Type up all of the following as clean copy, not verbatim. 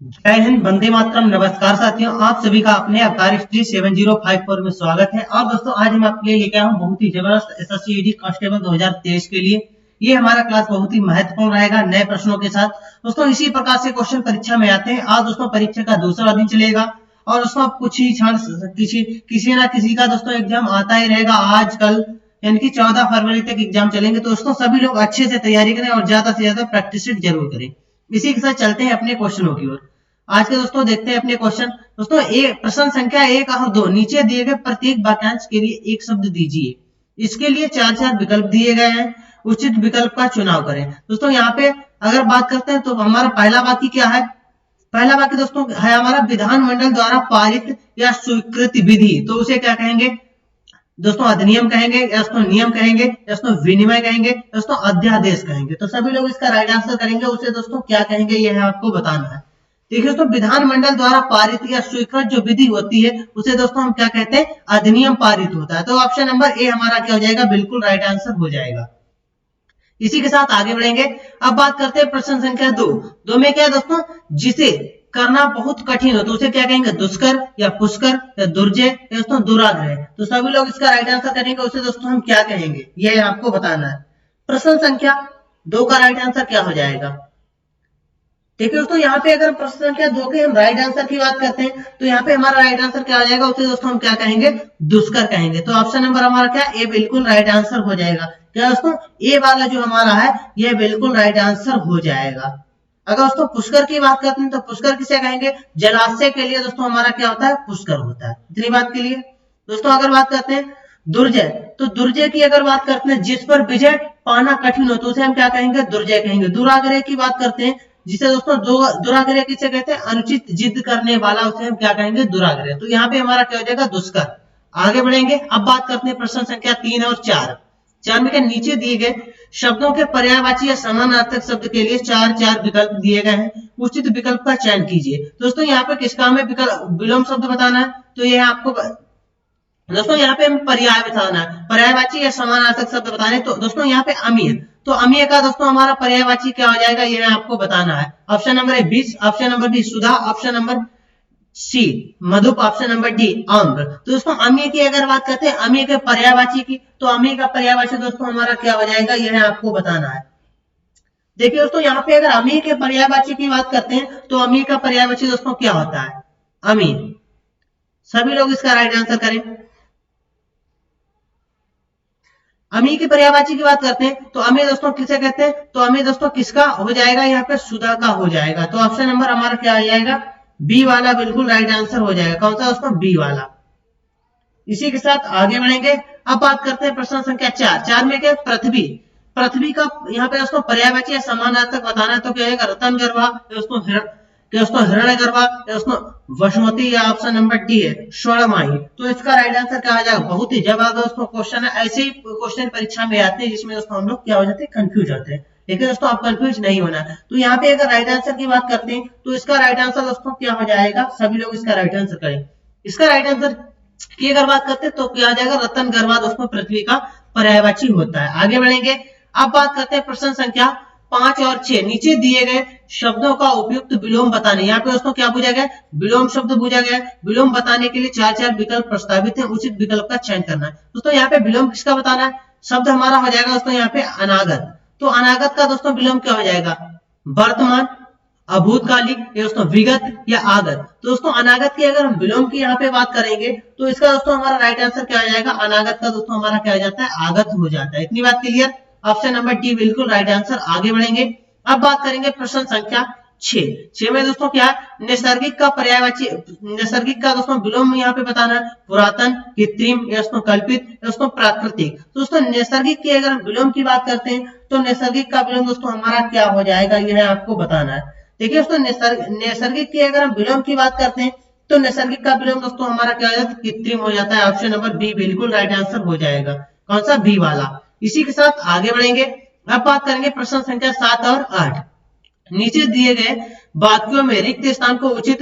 जय हिंद, वंदे मातरम। नमस्कार साथियों, आप सभी का अपने अवतार हिस्ट्री 7054 में स्वागत है। और दोस्तों, आज हम आपके लिए लेके आए हैं बहुत ही जबरदस्त एसएससी कांस्टेबल 2023 के लिए। ये हमारा क्लास बहुत ही महत्वपूर्ण रहेगा नए प्रश्नों के साथ। दोस्तों, इसी प्रकार से क्वेश्चन परीक्षा में आते हैं। आज दोस्तों परीक्षा का दूसरा दिन चलेगा और दोस्तों अब कुछ ही क्षण किसी ना किसी का दोस्तों एग्जाम आता ही रहेगा। आज कल यानी कि 14 फरवरी तक एग्जाम चलेंगे। तो दोस्तों सभी लोग अच्छे से तैयारी करें और ज्यादा से ज्यादा प्रैक्टिस जरूर करें। इसी के साथ चलते हैं अपने क्वेश्चनों की ओर। आज के दोस्तों देखते हैं अपने क्वेश्चन। दोस्तों एक प्रश्न संख्या 1 और 2 नीचे दिए गए प्रत्येक वाक्यांश के लिए एक शब्द दीजिए। इसके लिए चार चार विकल्प दिए गए हैं। उचित विकल्प का चुनाव करें। दोस्तों यहाँ पे अगर बात करते हैं तो हमारा पहला वाक्य क्या है? पहला वाक्य दोस्तों है हमारा विधानमंडल द्वारा पारित या स्वीकृत विधि। तो उसे क्या कहेंगे दोस्तों? अधिनियम कहेंगे, या उसको नियम कहेंगे, या उसको विनिमय कहेंगे, या उसको अध्यादेश कहेंगे। तो सभी लोग इसका राइट आंसर करेंगे। उसे दोस्तों क्या कहेंगे यह आपको बताना है। देखिए दोस्तों, विधानमंडल द्वारा पारित या स्वीकृत जो विधि होती है उसे दोस्तों हम क्या कहते हैं? अधिनियम पारित होता है। तो ऑप्शन नंबर ए हमारा क्या हो जाएगा? बिल्कुल राइट आंसर हो जाएगा। इसी के साथ आगे बढ़ेंगे। अब बात करते हैं प्रश्न संख्या 2। दो में क्या है दोस्तों? जिसे करना बहुत कठिन हो तो उसे क्या कहेंगे? दुष्कर या पुष्कर या दुर्जय या दोस्तों दुराग्रह। तो सभी लोग इसका राइट आंसर करेंगे। उसे दोस्तों हम क्या कहेंगे यह आपको बताना है। प्रश्न संख्या 2 का राइट आंसर क्या हो जाएगा? देखिए दोस्तों, यहाँ पे अगर प्रश्न संख्या 2 के हम राइट आंसर की बात करते हैं तो यहाँ पे हमारा राइट आंसर क्या हो जाएगा? उसे दोस्तों हम क्या कहेंगे? दुष्कर कहेंगे। तो ऑप्शन नंबर हमारा क्या? ए बिल्कुल राइट आंसर हो जाएगा। क्या दोस्तों? ए वाला जो हमारा है यह बिल्कुल राइट आंसर हो जाएगा। अगर दोस्तों पुष्कर की बात करते हैं तो पुष्कर किसे कहेंगे? जलाशय के लिए दोस्तों हमारा क्या होता है? पुष्कर होता है। इतनी बात के लिए दोस्तों अगर बात करते हैं दुर्जय, तो दुर्जय की अगर बात करते हैं जिस पर विजय पाना कठिन हो तो उसे हम क्या कहेंगे? दुर्जय कहेंगे। दुराग्रह की बात करते हैं जिसे दोस्तों दुराग्रह किसे कहते हैं? अनुचित जिद करने वाला, उसे हम क्या कहेंगे? दुराग्रह। तो यहाँ पे हमारा क्या हो जाएगा? दुष्कर। आगे बढ़ेंगे। अब बात करते हैं प्रश्न संख्या 3 और 4। चार में के नीचे दिए गए शब्दों के पर्यायवाची या समानार्थक शब्द के लिए चार चार विकल्प दिए गए हैं। उचित विकल्प का चयन कीजिए। दोस्तों यहाँ पे किसका हमें विलोम शब्द बताना है? तो ये आपको दोस्तों यहाँ पे हम पर्याय बताना है, पर्यायवाची या समानार्थक शब्द बताने। तो दोस्तों यहाँ पे अमीय, तो अमीय का दोस्तों हमारा पर्यायवाची क्या हो जाएगा ये आपको बताना है। ऑप्शन नंबर ए विष, ऑप्शन नंबर बी सुधा, ऑप्शन नंबर सी मधुप, ऑप्शन नंबर डी आम्र। तो दोस्तों अमीय की अगर बात करते हैं अमीय के पर्यायवाची की, तो अमीय का पर्यायवाची दोस्तों हमारा क्या हो जाएगा यह आपको बताना है। देखिए दोस्तों यहाँ पे अगर अमीय के पर्यायवाची की बात करते हैं तो अमीय का पर्यायवाची दोस्तों क्या होता है? अमीय। सभी लोग इसका राइट आंसर करें। अमीय की पर्यायवाची की बात करते हैं तो अमीय दोस्तों किसे कहते हैं? तो अमीय दोस्तों किसका हो जाएगा? यहाँ पे सुधा का हो जाएगा। तो ऑप्शन नंबर हमारा क्या आ जाएगा? बी वाला बिल्कुल राइट आंसर हो जाएगा। कौन सा दोस्तों? बी वाला। इसी के साथ आगे बढ़ेंगे। अब बात करते हैं प्रश्न संख्या 4। 4 में क्या? पृथ्वी। पृथ्वी का यहाँ पे दोस्तों पर्यायवाची या समानार्थक बताना है। तो क्या है? रतन गर्भा, दोस्तों हिरण्य गर्भा, दोस्तों वसुमती, या ऑप्शन नंबर डी है स्वर्णमाही। तो इसका राइट आंसर क्या आ जाएगा? बहुत ही जबरदस्त क्वेश्चन है। ऐसे ही क्वेश्चन परीक्षा में आते हैं जिसमें दोस्तों हम लोग क्या हो जाते हैं? कंफ्यूज होते हैं। लेकिन दोस्तों आप कंफ्यूज नहीं होना है। तो यहाँ पे अगर राइट आंसर की बात करते हैं तो इसका राइट आंसर दोस्तों क्या हो जाएगा? सभी लोग इसका राइट आंसर करें। इसका राइट आंसर की अगर बात करते हैं तो क्या आ जाएगा? रतन गर्भा दोस्तों पृथ्वी का पर्यायवाची होता है। आगे बढ़ेंगे। अब बात करते हैं प्रश्न संख्या 5 और 6। नीचे दिए गए शब्दों का उपयुक्त विलोम बताने। यहाँ पे दोस्तों क्या पूछा गया? विलोम शब्द पूछा गया। विलोम बताने के लिए चार चार विकल्प प्रस्तावित है। उचित विकल्प का चयन करना है। दोस्तों यहाँ पे विलोम किसका बताना है? शब्द हमारा हो जाएगा दोस्तों यहाँ पे अनागत। तो अनागत का दोस्तों विलोम क्या हो जाएगा? वर्तमान, अभूतकालिक, या दोस्तों विगत, या आगत। तो दोस्तों अनागत की अगर हम विलोम की यहाँ पे बात करेंगे तो इसका दोस्तों हमारा राइट आंसर क्या हो जाएगा? अनागत का दोस्तों हमारा क्या हो जाता है? आगत हो जाता है। इतनी बात क्लियर? ऑप्शन नंबर डी बिल्कुल राइट आंसर। आगे बढ़ेंगे। अब बात करेंगे प्रश्न संख्या 6। 6 में दोस्तों क्या है? नैसर्गिक का पर्यायवाची, नैसर्गिक का दोस्तों विलोम यहाँ पे बताना है। पुरातन, कृत्रिम, या दोस्तों कल्पित, या दोस्तों प्राकृतिक। तो दोस्तों नैसर्गिक की अगर हम विलोम की बात करते हैं तो नैसर्गिक का विलोम दोस्तों हमारा क्या हो जाएगा यह आपको बताना है। देखिए दोस्तों नैसर्गिक की अगर हम विलोम की बात करते हैं तो नैसर्गिक का विलोम दोस्तों हमारा क्या हो जाता है? कृत्रिम हो जाता है। ऑप्शन नंबर बी बिल्कुल राइट आंसर हो जाएगा। कौन सा? बी वाला। इसी के साथ आगे बढ़ेंगे। अब बात करेंगे प्रश्न संख्या 7 और 8। नीचे दिए गए वाक्यों में रिक्त स्थान को उचित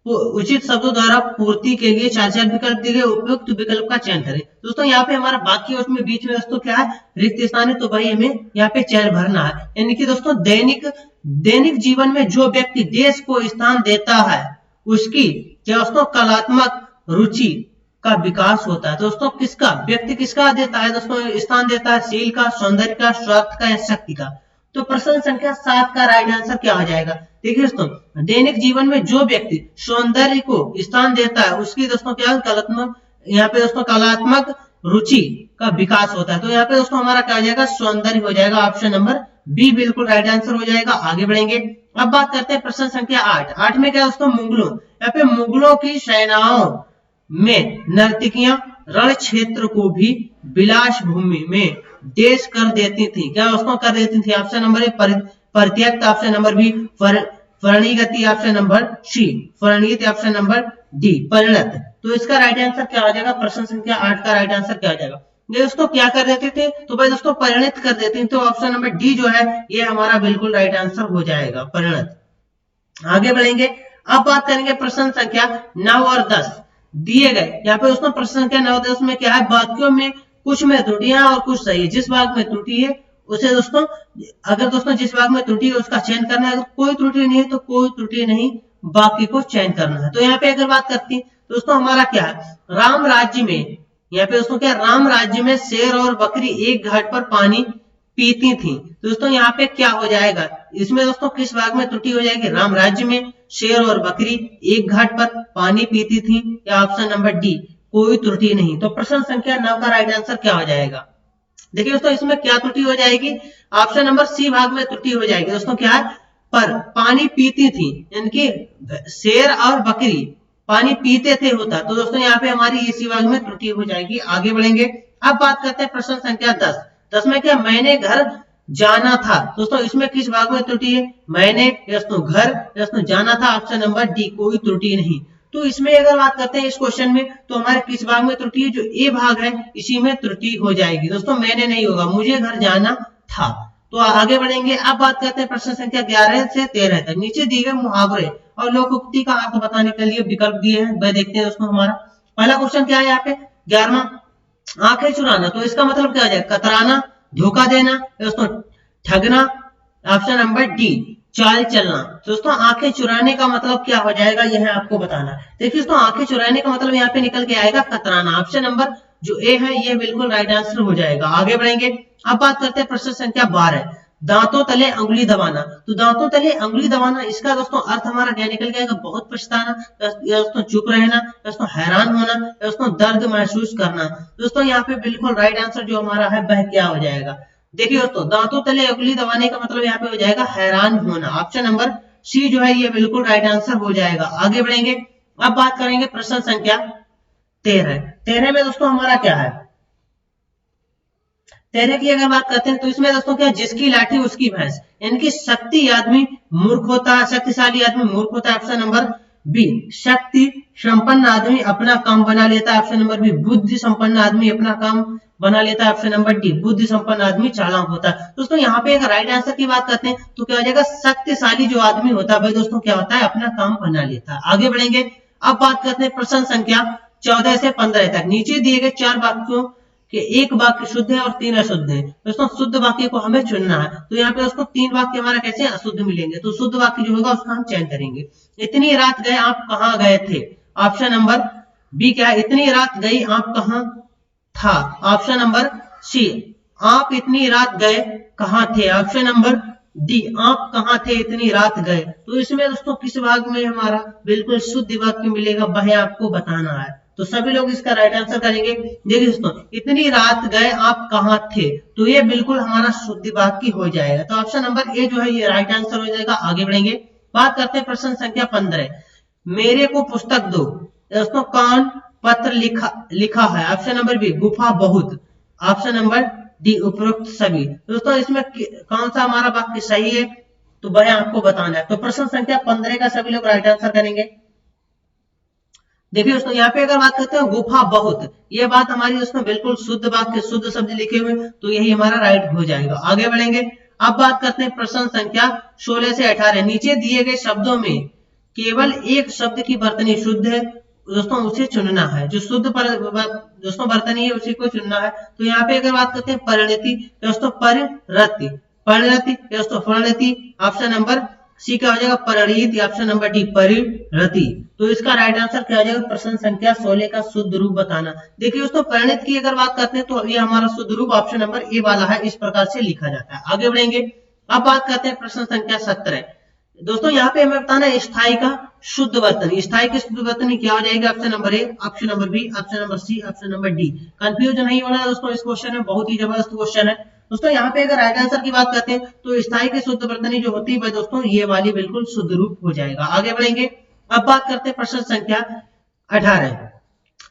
उचित शब्दों द्वारा पूर्ति के लिए 4 विकल्प दिए गए, उपयुक्त विकल्प का चयन करें। दोस्तों यहाँ पे हमारा बाकी उसमें बीच में दोस्तों क्या है, रिक्त स्थान है, तो भाई हमें यहाँ पे चयन भरना है। यानी कि दोस्तों दैनिक जीवन में जो व्यक्ति देश को स्थान देता है उसकी क्या दोस्तों कलात्मक रुचि का विकास होता है। दोस्तों किसका, व्यक्ति किसका देता है दोस्तों स्थान देता है, शील का, सौंदर्य का, स्वार्थ का या शक्ति का। तो प्रश्न संख्या 7 का राइट आंसर क्या हो जाएगा। देखिए दोस्तों दैनिक जीवन में जो व्यक्ति सौंदर्य को स्थान देता है उसकी दोस्तों क्या कलात्मक, यहाँ पे दोस्तों कलात्मक रुचि का विकास होता है। तो यहाँ पे दोस्तों हमारा क्या हो जाएगा, सौंदर्य हो जाएगा। ऑप्शन नंबर बी बिल्कुल राइट आंसर हो जाएगा। आगे बढ़ेंगे, अब बात करते हैं प्रश्न संख्या 8 में क्या दोस्तों, मुगलों, यहाँ पे मुगलों की सेनाओं में नर्तकियां रण क्षेत्र को भी विलास भूमि में देश कर देती थी। क्या दोस्तों कर देती थी। ऑप्शन नंबर ए परित्यक्त, ऑप्शन नंबर बी फरणीगति, ऑप्शन नंबर सी फरणीगति, ऑप्शन नंबर डी परिणत। तो इसका राइट आंसर क्या हो जाएगा, प्रश्न संख्या 8 का राइट आंसर क्या हो जाएगा। ये दोस्तों क्या कर देते थे, तो भाई दोस्तों परिणत कर देते थे। तो ऑप्शन नंबर डी जो है ये हमारा बिल्कुल राइट आंसर हो जाएगा, परिणत। आगे बढ़ेंगे, अब बात करेंगे प्रश्न संख्या 9 और 10 दिए गए। यहाँ पे दोस्तों प्रश्न संख्या 9 और 10 में क्या है, वाक्यों में कुछ में त्रुटियां और कुछ सही है। जिस भाग में त्रुटि है उसे दोस्तों, अगर दोस्तों जिस भाग में त्रुटि है उसका चयन करना है, अगर कोई त्रुटि नहीं है तो कोई त्रुटि नहीं, बाकी को चयन करना है। तो यहाँ पे अगर बात करती है दोस्तों हमारा क्या है, राम राज्य में, यहाँ पे दोस्तों क्या, राम राज्य में शेर और बकरी एक घाट पर पानी पीती थी। दोस्तों यहाँ पे क्या हो जाएगा, इसमें दोस्तों किस भाग में त्रुटि हो जाएगी, राम राज्य में शेर और बकरी एक घाट पर पानी पीती थी, या ऑप्शन नंबर डी कोई त्रुटि नहीं। तो प्रश्न संख्या 9 का राइट आंसर क्या हो जाएगा। देखिए दोस्तों इसमें क्या त्रुटि हो जाएगी, ऑप्शन नंबर सी भाग में त्रुटि हो जाएगी। दोस्तों क्या है, पर पानी पीती थी, यानी कि शेर और बकरी पानी पीते थे होता। तो दोस्तों यहाँ पे हमारी इसी भाग में त्रुटि हो जाएगी। आगे बढ़ेंगे, अब बात करते हैं प्रश्न संख्या 10 में क्या, मैंने घर जाना था। दोस्तों इसमें किस भाग में त्रुटि है, मैंने दोस्तों घर दोस्तों जाना था, ऑप्शन नंबर डी कोई त्रुटि नहीं। तो इसमें अगर बात करते हैं इस क्वेश्चन में, तो हमारे किस भाग में त्रुटि है, जो ए भाग है इसी में त्रुटि हो जाएगी। दोस्तों मैंने नहीं होगा, मुझे घर जाना था। तो आगे बढ़ेंगे, अब बात करते हैं प्रश्न संख्या 11 से 13 तक। नीचे दिए गए मुहावरे और लोकोक्ति का अर्थ बताने के लिए विकल्प दिए हैं, वह देखते हैं दोस्तों। हमारा पहला क्वेश्चन क्या है यहाँ पे, 11वां, आंखें चुराना। तो इसका मतलब क्या हो जाएगा, कतराना, धोखा देना, दोस्तों ठगना, ऑप्शन नंबर डी चाल चलना। दोस्तों आंखें चुराने का मतलब क्या हो जाएगा, यह आपको बताना है। देखिए दोस्तों आंखें चुराने का मतलब यहाँ पे निकल के आएगा कतराना। ऑप्शन नंबर जो ए है ये बिल्कुल राइट आंसर हो जाएगा। आगे बढ़ेंगे, अब बात करते हैं प्रश्न संख्या 12, दांतों तले अंगुली दबाना। तो दांतों तले अंगुली दबाना, इसका दोस्तों अर्थ हमारा क्या निकल के आएगा, बहुत पछताना, दोस्तों चुप रहना, दोस्तों हैरान होना, दोस्तों दर्द महसूस करना। दोस्तों यहाँ पे बिल्कुल राइट आंसर जो हमारा है वह क्या हो जाएगा। देखिए दोस्तों दांतों तले अंगुली दबाने का मतलब यहाँ पे हो जाएगा हैरान होना। ऑप्शन नंबर सी जो है ये बिल्कुल राइट आंसर हो जाएगा। आगे बढ़ेंगे, अब बात करेंगे प्रश्न संख्या 13 में दोस्तों हमारा क्या है, 13 की अगर बात करते हैं तो इसमें दोस्तों क्या, जिसकी लाठी उसकी भैंस, यानी कि शक्ति आदमी मूर्ख होता है, शक्तिशाली आदमी मूर्ख होता है। ऑप्शन नंबर बी शक्ति संपन्न आदमी अपना काम बना लेता है। ऑप्शन नंबर बी बुद्धि संपन्न आदमी अपना काम बना लेता है। ऑप्शन नंबर डी बुद्धि संपन्न आदमी चालाक होता है। दोस्तों यहाँ पे अगर राइट आंसर की बात करते हैं तो क्या हो जाएगा, शक्तिशाली जो आदमी होता है भाई दोस्तों क्या होता है, अपना काम बना लेता है। आगे बढ़ेंगे, अब बात करते हैं प्रश्न संख्या 14 से 15 तक। नीचे दिए गए 4 वाक्यों कि एक वाक्य शुद्ध है और 3 अशुद्ध है। दोस्तों शुद्ध वाक्य को हमें चुनना है। तो यहाँ पे दोस्तों 3 वाक्य हमारा कैसे अशुद्ध मिलेंगे, तो शुद्ध वाक्य जो होगा उसका हम चयन करेंगे। इतनी रात गए आप कहाँ गए थे। ऑप्शन नंबर बी क्या है, इतनी रात गई आप कहाँ था। ऑप्शन नंबर सी आप इतनी रात गए कहाँ थे। ऑप्शन नंबर डी आप कहाँ थे इतनी रात गए। तो इसमें दोस्तों किस भाग में हमारा बिल्कुल शुद्ध वाक्य मिलेगा वह आपको बताना है। तो सभी लोग इसका राइट आंसर करेंगे। देखिए दोस्तों इतनी रात गए आप कहाँ थे, तो ये बिल्कुल हमारा शुद्ध वाक्य हो जाएगा। तो ऑप्शन नंबर ए जो है ये राइट आंसर हो जाएगा। आगे बढ़ेंगे, बात करते हैं प्रश्न संख्या 15, मेरे को पुस्तक दो। दोस्तों कौन पत्र लिखा है। ऑप्शन नंबर बी गुफा बहुत। ऑप्शन नंबर डी उपरोक्त सभी। दोस्तों इसमें कौन सा हमारा वाक्य सही है, तो वह आपको बताना है। तो प्रश्न संख्या 15 का सभी लोग राइट आंसर करेंगे। देखिए दोस्तों यहाँ पे अगर बात करते हैं गुफा बहुत, ये बात हमारी दोस्तों बिल्कुल शुद्ध वाक्य शुद्ध शब्द लिखे हुए, तो यही हमारा राइट हो जाएगा। आगे बढ़ेंगे, अब बात करते हैं प्रश्न संख्या 16 से 18। नीचे दिए गए शब्दों में केवल एक शब्द की वर्तनी शुद्ध है दोस्तों उसे चुनना है, जो शुद्ध पर दोस्तों वर्तनी है उसी को चुनना है। तो यहाँ पे अगर बात करते हैं परिणति दोस्तों परिरति, परिणति दोस्तों परिणति, ऑप्शन नंबर सी क्या हो जाएगा परिणीति, ऑप्शन नंबर डी परिणति। तो इसका राइट आंसर क्या हो जाएगा प्रश्न संख्या 16 का शुद्ध रूप बताना। देखिए दोस्तों परिणत की अगर बात करते हैं तो ये हमारा शुद्ध रूप ऑप्शन नंबर ए वाला है, इस प्रकार से लिखा जाता है। आगे बढ़ेंगे, अब बात करते हैं प्रश्न संख्या 17। दोस्तों यहाँ पे हमें बताना है स्थाई का शुद्ध वर्तनी, स्थाई की शुद्ध वर्तनी क्या हो जाएगी option number A, option number B, option number C, option number D. Confuse नहीं होना है दोस्तों, इस क्वेश्चन में बहुत ही जबरदस्त क्वेश्चन है दोस्तों। यहाँ पे अगर राइट आंसर की बात करते हैं तो स्थाई की शुद्ध वर्तनी जो होती है दोस्तों ये वाली बिल्कुल शुद्ध रूप हो जाएगा। आगे बढ़ेंगे, अब बात करते हैं प्रश्न संख्या 18।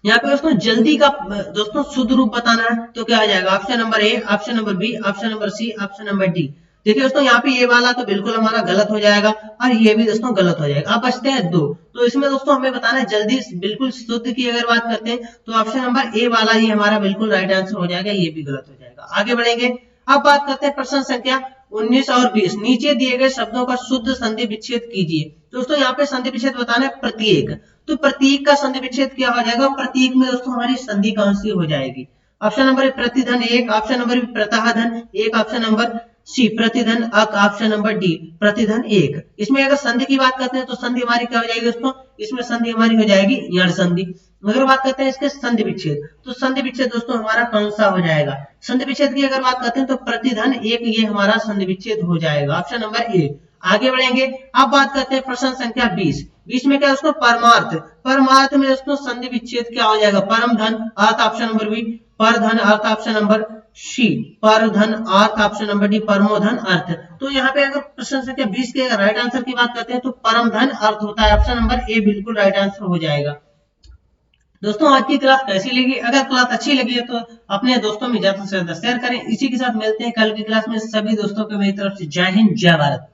यहाँ पे दोस्तों जल्दी का दोस्तों शुद्ध रूप बताना है तो क्या आ जाएगा option number A, option number B, option number C, option number D. देखिए दोस्तों यहाँ पे ये वाला तो बिल्कुल हमारा गलत हो जाएगा और ये भी दोस्तों गलत हो जाएगा। अब बचते हैं दो, तो इसमें दोस्तों हमें बताना है जल्दी बिल्कुल शुद्ध की अगर बात करते हैं तो ऑप्शन नंबर ए वाला ही हमारा बिल्कुल राइट आंसर हो जाएगा, ये भी गलत हो जाएगा। आगे बढ़ेंगे, अब बात करते हैं प्रश्न संख्या 19 और 20। नीचे दिए गए शब्दों का शुद्ध संधि विच्छेद कीजिए। दोस्तों यहाँ पे संधि विच्छेद बताना है प्रत्येक, तो प्रतीक का संधि विच्छेद क्या हो जाएगा, प्रतीक में दोस्तों हमारी संधि कौन सी हो जाएगी, ऑप्शन नंबर प्रतिधन एक, ऑप्शन नंबर प्रताहधन एक, ऑप्शन नंबर सी प्रतिधन अक, ऑप्शन नंबर डी प्रतिधन एक। इसमें अगर संधि की बात करते हैं तो संधि हमारी क्या हो जाएगी दोस्तों, इसमें संधि हमारी हो जाएगी यण संधि। अगर बात करते हैं इसके संधि विच्छेद तो संधि विच्छेद दोस्तों हमारा कौन सा हो जाएगा, संधि विच्छेद की अगर बात करते हैं तो प्रतिधन एक, ये हमारा संधि विच्छेद हो जाएगा, ऑप्शन नंबर ए। आगे बढ़ेंगे, अब बात करते हैं प्रश्न संख्या 20। 20 में क्या है दोस्तों परमार्थ, परमार्थ में दोस्तों संधि विच्छेद क्या हो जाएगा परम धन अर्थ, ऑप्शन नंबर बी, पर धन अर्थ, ऑप्शन नंबर सी, पर धन अर्थ, ऑप्शन नंबर डी परमोधन अर्थ। तो यहाँ पे अगर प्रश्न संख्या 20 के राइट आंसर की बात करते हैं तो परम धन अर्थ होता है, ऑप्शन नंबर ए बिल्कुल राइट आंसर हो जाएगा। दोस्तों आज की क्लास कैसी लगी, अगर क्लास अच्छी लगी है तो अपने दोस्तों में ज्यादा से ज्यादा शेयर करें। इसी के साथ मिलते हैं कल की क्लास में, सभी दोस्तों को मेरी तरफ से जय हिंद जय भारत।